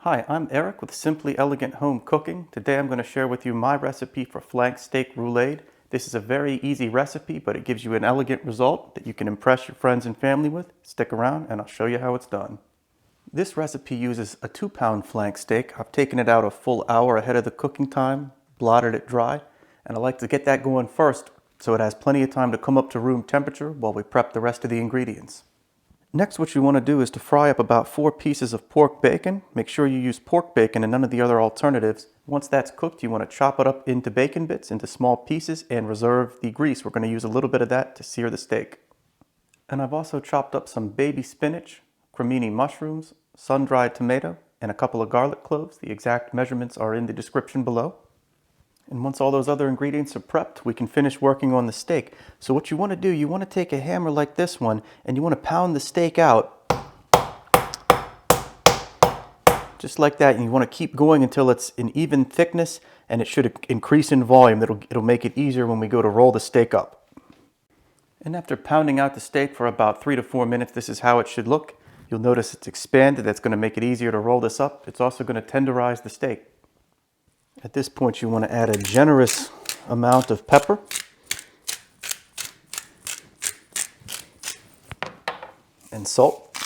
Hi, I'm Eric with Simply Elegant Home Cooking. Today I'm going to share with you my recipe for flank steak roulade. This is a very easy recipe, but it gives you an elegant result that you can impress your friends and family with. Stick around and I'll show you how it's done. This recipe uses a 2-pound flank steak. I've taken it out a full hour ahead of the cooking time, blotted it dry, and I like to get that going first so it has plenty of time to come up to room temperature while we prep the rest of the ingredients. Next, what you want to do is to fry up about 4 pieces of pork bacon. Make sure you use pork bacon and none of the other alternatives. Once that's cooked, you want to chop it up into bacon bits, into small pieces, and reserve the grease. We're going to use a little bit of that to sear the steak. And I've also chopped up some baby spinach, cremini mushrooms, sun-dried tomato, and a couple of garlic cloves. The exact measurements are in the description below. And once all those other ingredients are prepped, we can finish working on the steak. So what you want to do, you want to take a hammer like this one, and you want to pound the steak out, just like that. And you want to keep going until it's an even thickness, and it should increase in volume. It'll make it easier when we go to roll the steak up. And after pounding out the steak for about 3 to 4 minutes, this is how it should look. You'll notice it's expanded. That's going to make it easier to roll this up. It's also going to tenderize the steak. At this point, you want to add a generous amount of pepper. And salt.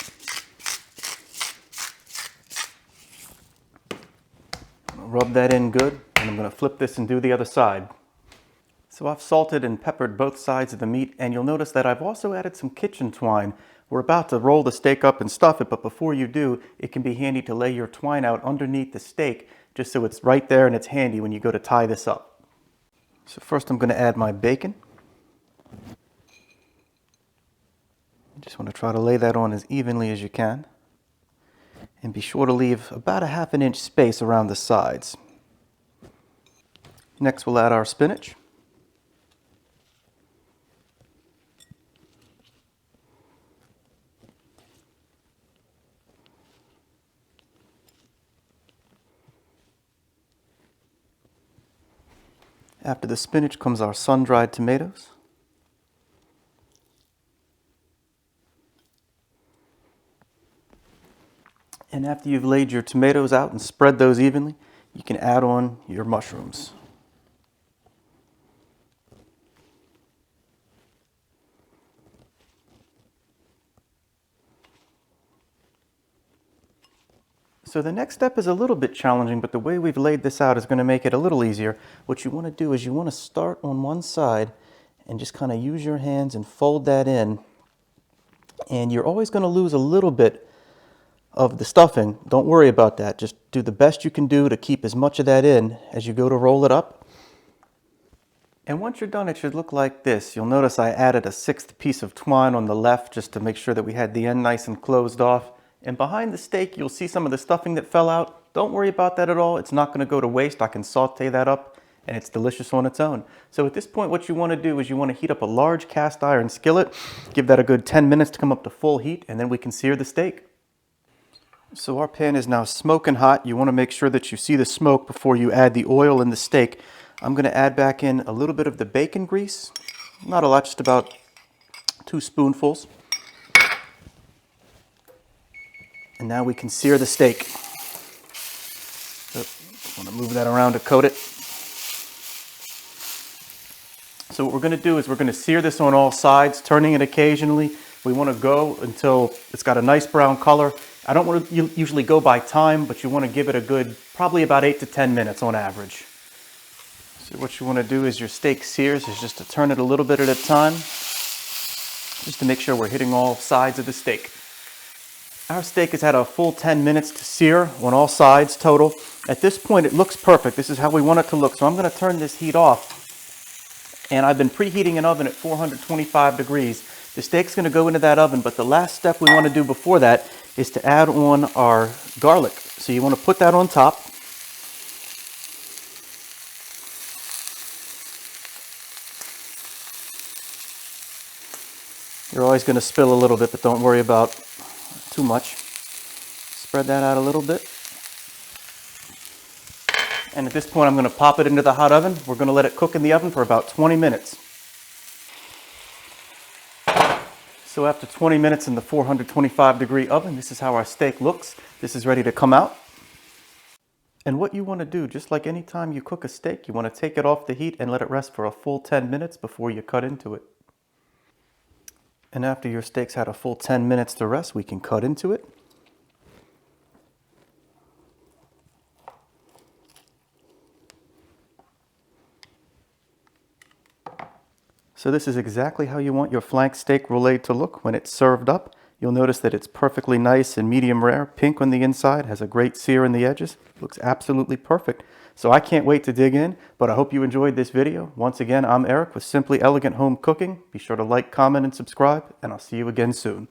Rub that in good, and I'm going to flip this and do the other side. So I've salted and peppered both sides of the meat, and you'll notice that I've also added some kitchen twine. We're about to roll the steak up and stuff it, but before you do, it can be handy to lay your twine out underneath the steak, just so it's right there and it's handy when you go to tie this up. So first I'm going to add my bacon. You just want to try to lay that on as evenly as you can. And be sure to leave about a ½ inch space around the sides. Next we'll add our spinach. After the spinach comes our sun-dried tomatoes. And after you've laid your tomatoes out and spread those evenly, you can add on your mushrooms. So the next step is a little bit challenging, but the way we've laid this out is going to make it a little easier. What you want to do is you want to start on one side and just kind of use your hands and fold that in. And you're always going to lose a little bit of the stuffing. Don't worry about that. Just do the best you can do to keep as much of that in as you go to roll it up. And once you're done, it should look like this. You'll notice I added a 6th piece of twine on the left just to make sure that we had the end nice and closed off. And behind the steak, you'll see some of the stuffing that fell out. Don't worry about that at all. It's not going to go to waste. I can saute that up, and it's delicious on its own. So at this point, what you want to do is you want to heat up a large cast iron skillet. Give that a good 10 minutes to come up to full heat, and then we can sear the steak. So our pan is now smoking hot. You want to make sure that you see the smoke before you add the oil in the steak. I'm going to add back in a little bit of the bacon grease. Not a lot, just about 2 spoonfuls. And now we can sear the steak. So, I want to move that around to coat it. So what we're going to do is we're going to sear this on all sides, turning it occasionally. We want to go until it's got a nice brown color. I don't want to usually go by time, but you want to give it a good, probably about 8 to 10 minutes on average. So what you want to do as your steak sears is just to turn it a little bit at a time, just to make sure we're hitting all sides of the steak. Our steak has had a full 10 minutes to sear on all sides total. At this point, it looks perfect. This is how we want it to look. So I'm going to turn this heat off. And I've been preheating an oven at 425 degrees. The steak's going to go into that oven, but the last step we want to do before that is to add on our garlic. So you want to put that on top. You're always going to spill a little bit, but don't worry about too much. Spread that out a little bit. And at this point, I'm going to pop it into the hot oven. We're going to let it cook in the oven for about 20 minutes. So after 20 minutes in the 425 degree oven, this is how our steak looks. This is ready to come out. And what you want to do, just like any time you cook a steak, you want to take it off the heat and let it rest for a full 10 minutes before you cut into it. And after your steak's had a full 10 minutes to rest, we can cut into it. So this is exactly how you want your flank steak roulade to look when it's served up. You'll notice that it's perfectly nice and medium rare, pink on the inside, has a great sear in the edges. Looks absolutely perfect. So I can't wait to dig in, but I hope you enjoyed this video. Once again, I'm Eric with Simply Elegant Home Cooking. Be sure to like, comment, and subscribe, and I'll see you again soon.